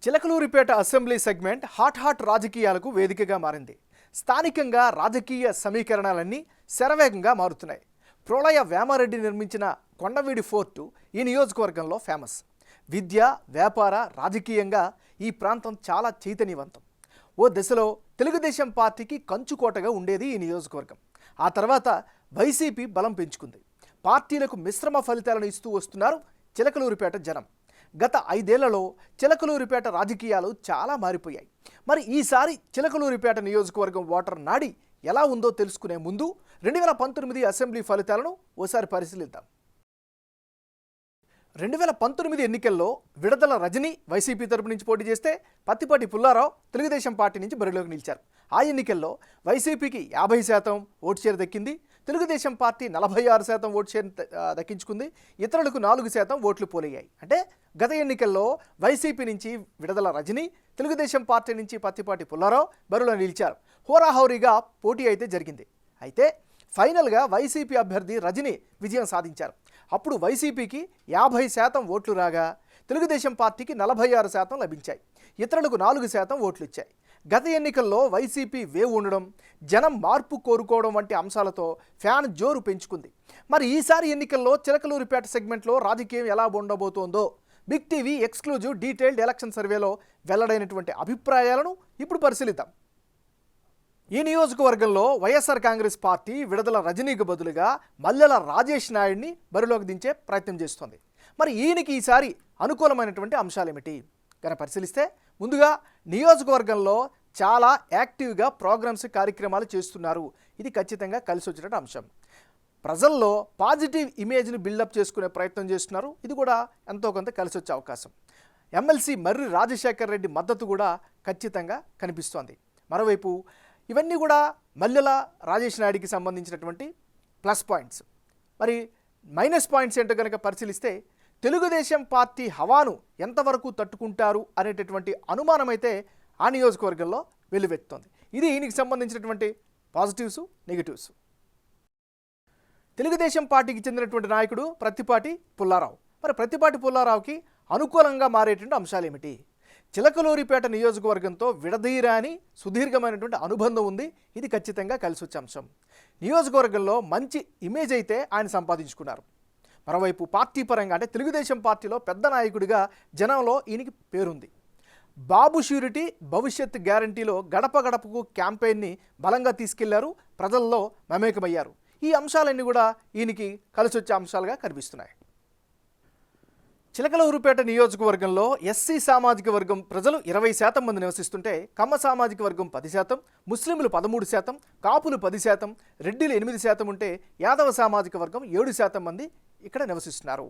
Chilakaluripet assembly segment hot రాజకీయాలకు వేదికగా మారింది. స్థానికంగా రాజకీయ సమీకరణాలన్నీ శరవేగంగా మారుతున్నాయి. ప్రోలయ వేమారెడ్డి నిర్మించిన కొండవీడి ఫోర్టు ఈ నియోజకవర్గంలో ఫేమస్. విద్య, వ్యాపార, రాజకీయంగా ఈ ప్రాంతం చాలా చైతన్యవంతం. ఓ దశలో తెలుగుదేశం పార్టీకి కంచుకోటగా ఉండేది ఈ నియోజకవర్గం. ఆ తర్వాత వైసీపీ బలం పెంచుకుంది. పార్టీలకు మిశ్రమ ఫలితాలను ఇస్తూ వస్తున్నారు చిలకలూరిపేట జనం. గత 5 ఏళ్లలో చిలకలూరిపేట రాజకీయాలు చాలా మారిపోయాయి. మరి ఈసారి చిలకలూరిపేట నియోజకవర్గం ఓటర్ నాడి ఎలా ఉందో తెలుసుకునే ముందు 2019 అసెంబ్లీ ఫలితాలను ఓసారి పరిశీలిద్దాం. 2019 ఎన్నికల్లో విడదల రజని వైసీపీ తరపు నుంచి పోటీ చేస్తే పత్తిపాటి పుల్లారావు తెలుగుదేశం పార్టీ నుంచి బరిలోకి నిలిచారు. ఆ ఎన్నికల్లో వైసీపీకి 50% ఓటు షేర్ దక్కింది. తెలుగుదేశం పార్టీ 46% ఓటు షేర్ దక్కించుకుంది. ఇతరులకు 4% ఓట్లు పోలయ్యాయి. అంటే గత ఎన్నికల్లో వైసీపీ నుంచి విడదల రజని, తెలుగుదేశం పార్టీ నుంచి పత్తిపాటి పుల్లారావు బరిలో నిలిచారు. హోరాహోరీగా పోటీ అయితే జరిగింది. అయితే ఫైనల్గా వైసీపీ అభ్యర్థి రజని విజయం సాధించారు. అప్పుడు వైసీపీకి 50% ఓట్లు రాగా తెలుగుదేశం పార్టీకి 46% లభించాయి. ఇతరులకు 4% ఓట్లు ఇచ్చాయి. గత ఎన్నికల్లో వైసీపీ వేవ్ ఉండడం, జనం మార్పు కోరుకోవడం వంటి అంశాలతో ఫ్యాన్ జోరు పెంచుకుంది. మరి ఈసారి ఎన్నికల్లో చిలకలూరిపేట సెగ్మెంట్లో రాజకీయం ఎలా ఉండబోతోందో big TV exclusive detailed election సర్వేలో వెల్లడైనటువంటి అభిప్రాయాలను ఇప్పుడు పరిశీలిద్దాం. ఈ నియోజకవర్గంలో వైఎస్ఆర్ కాంగ్రెస్ పార్టీ విడదల రజనీకి బదులుగా మల్లెల రాజేష్ నాయుడిని బరిలోకి దించే ప్రయత్నం చేస్తోంది. మరి ఈయనకి ఈసారి అనుకూలమైనటువంటి అంశాలేమిటి కనుక పరిశీలిస్తే, ముందుగా నియోజకవర్గంలో చాలా యాక్టివ్గా ప్రోగ్రామ్స్, కార్యక్రమాలు చేస్తున్నారు. ఇది ఖచ్చితంగా కలిసి వచ్చినట్టు అంశం. ప్రజల్లో పాజిటివ్ ఇమేజ్ని బిల్డప్ చేసుకునే ప్రయత్నం చేస్తున్నారు. ఇది కూడా ఎంతో కొంత కలిసి వచ్చే అవకాశం. ఎమ్మెల్సీ మర్రి రాజశేఖర్ రెడ్డి మద్దతు కూడా ఖచ్చితంగా కనిపిస్తోంది. మరోవైపు ఇవన్నీ కూడా మల్లెల రాజేష్ నాయుడికి సంబంధించినటువంటి ప్లస్ పాయింట్స్. మరి మైనస్ పాయింట్స్ ఏంటో కనుక పరిశీలిస్తే, తెలుగుదేశం పార్టీ హవాను ఎంతవరకు తట్టుకుంటారు అనేటటువంటి అనుమానం అయితే ఆ నియోజకవర్గంలో వెల్లువెత్తుతోంది. ఇది దీనికి సంబంధించినటువంటి పాజిటివ్స్, నెగిటివ్స్. తెలుగుదేశం పార్టీకి చెందినటువంటి నాయకుడు ప్రత్తిపాటి పుల్లారావు. మరి ప్రత్తిపాటి పుల్లారావుకి అనుకూలంగా మారేటువంటి అంశాలు ఏమిటి? చిలకలూరిపేట నియోజకవర్గంతో విడదీరాని సుదీర్ఘమైనటువంటి అనుబంధం ఉంది. ఇది ఖచ్చితంగా కలిసి వచ్చే అంశం. నియోజకవర్గంలో మంచి ఇమేజ్ అయితే ఆయన సంపాదించుకున్నారు. మరోవైపు పార్టీ పరంగా అంటే తెలుగుదేశం పార్టీలో పెద్ద నాయకుడిగా జనంలో ఈయనకి పేరుంది. బాబు ష్యూరిటీ భవిష్యత్ గ్యారంటీలో గడప గడపకు క్యాంపెయిన్ని బలంగా తీసుకెళ్లారు, ప్రజల్లో మమేకమయ్యారు. ఈ అంశాలన్నీ కూడా ఈయనకి కలిసి వచ్చే అంశాలుగా కనిపిస్తున్నాయి. చిలకలూరుపేట నియోజకవర్గంలో ఎస్సీ సామాజిక వర్గం ప్రజలు 20% మంది నివసిస్తుంటే, కమ్మ సామాజిక వర్గం 10%, ముస్లింలు 13%, కాపులు 10%, రెడ్డిలు 8% ఉంటే యాదవ సామాజిక వర్గం 7% మంది ఇక్కడ నివసిస్తున్నారు.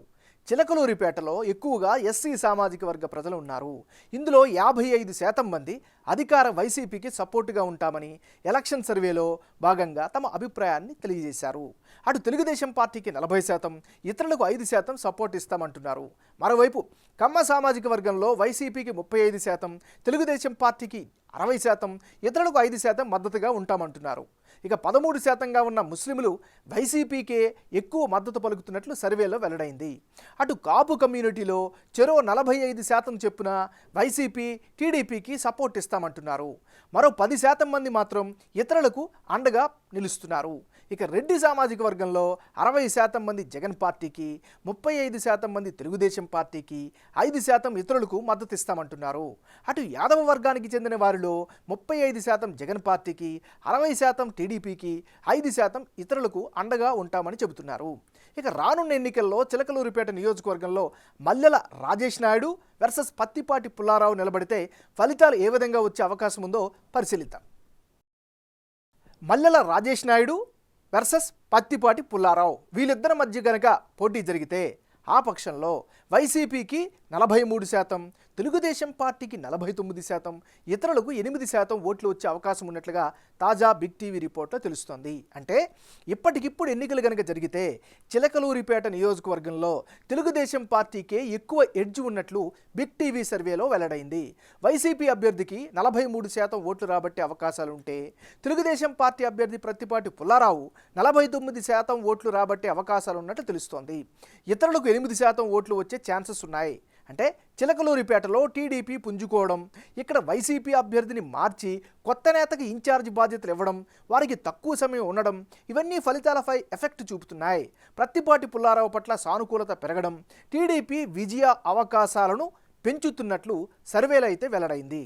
చిలకలూరిపేటలో ఎక్కువగా ఎస్సీ సామాజిక వర్గ ప్రజలు ఉన్నారు. ఇందులో 55% మంది అధికార వైసీపీకి సపోర్టుగా ఉంటామని ఎలక్షన్ సర్వేలో భాగంగా తమ అభిప్రాయాన్ని తెలియజేశారు. అటు తెలుగుదేశం పార్టీకి 40%, ఇతరులకు 5% సపోర్ట్ ఇస్తామంటున్నారు. మరోవైపు కమ్మ సామాజిక వర్గంలో వైసీపీకి 35%, తెలుగుదేశం పార్టీకి 60%, ఇతరులకు 5% మద్దతుగా ఉంటామంటున్నారు. ఇక 13%గా ఉన్న ముస్లింలు వైసీపీకే ఎక్కువ మద్దతు పలుకుతున్నట్లు సర్వేలో వెల్లడైంది. అటు కాపు కమ్యూనిటీలో చెరో 45% చెప్పున వైసీపీ, టీడీపీకి సపోర్ట్ ఇస్తామంటున్నారు. మరో 10% మంది మాత్రం ఇతరులకు అండగా నిలుస్తున్నారు. ఇక రెడ్డి సామాజిక వర్గంలో 60% మంది జగన్ పార్టీకి, 35% మంది తెలుగుదేశం పార్టీకి, 5% ఇతరులకు మద్దతు ఇస్తామంటున్నారు. అటు యాదవ వర్గానికి చెందిన వారిలో 35% జగన్ పార్టీకి, 60% టీడీపీకి, 5% ఇతరులకు అండగా ఉంటామని చెబుతున్నారు. ఇక రానున్న ఎన్నికల్లో చిలకలూరిపేట నియోజకవర్గంలో మల్లెల రాజేష్ నాయుడు వర్సెస్ పత్తిపాటి పుల్లారావు నిలబడితే ఫలితాలు ఏ విధంగా వచ్చే అవకాశం ఉందో పరిశీలిద్దాం. మల్లెల రాజేష్ నాయుడు వర్సెస్ పత్తిపాటి పుల్లారావు, వీళ్ళిద్దరి మధ్య గనక పోటీ జరిగితే ఆ పక్షంలో వైసీపీకి 43%, తెలుగుదేశం పార్టీకి 49%, ఇతరులకు 8% ఓట్లు వచ్చే అవకాశం ఉన్నట్లుగా తాజా బిగ్ టీవీ రిపోర్ట్లో తెలుస్తోంది. అంటే ఇప్పటికిప్పుడు ఎన్నికలు కనుక జరిగితే చిలకలూరిపేట నియోజకవర్గంలో తెలుగుదేశం పార్టీకే ఎక్కువ ఎడ్జ్ ఉన్నట్లు బిగ్ టీవీ సర్వేలో వెల్లడైంది. వైసీపీ అభ్యర్థికి 43% ఓట్లు రాబట్టే అవకాశాలుంటే, తెలుగుదేశం పార్టీ అభ్యర్థి ప్రత్తిపాటి పుల్లారావు 49% ఓట్లు రాబట్టే అవకాశాలున్నట్లు తెలుస్తోంది. ఇతరులకు 8% ఓట్లు వచ్చే ఛాన్సెస్ ఉన్నాయి. అంటే చిలకలూరిపేటలో టీడీపీ పుంజుకోవడం, ఇక్కడ వైసీపీ అభ్యర్థిని మార్చి కొత్త నేతకి ఇన్ఛార్జ్ బాధ్యతలు ఇవ్వడం, వారికి తక్కువ సమయం ఉండడం, ఇవన్నీ ఫలితాలపై ఎఫెక్ట్ చూపుతున్నాయి. ప్రత్తిపాటి పుల్లారావు పట్ల సానుకూలత పెరగడం టీడీపీ విజయ అవకాశాలను పెంచుతున్నట్లు సర్వేలో అయితే వెల్లడైంది.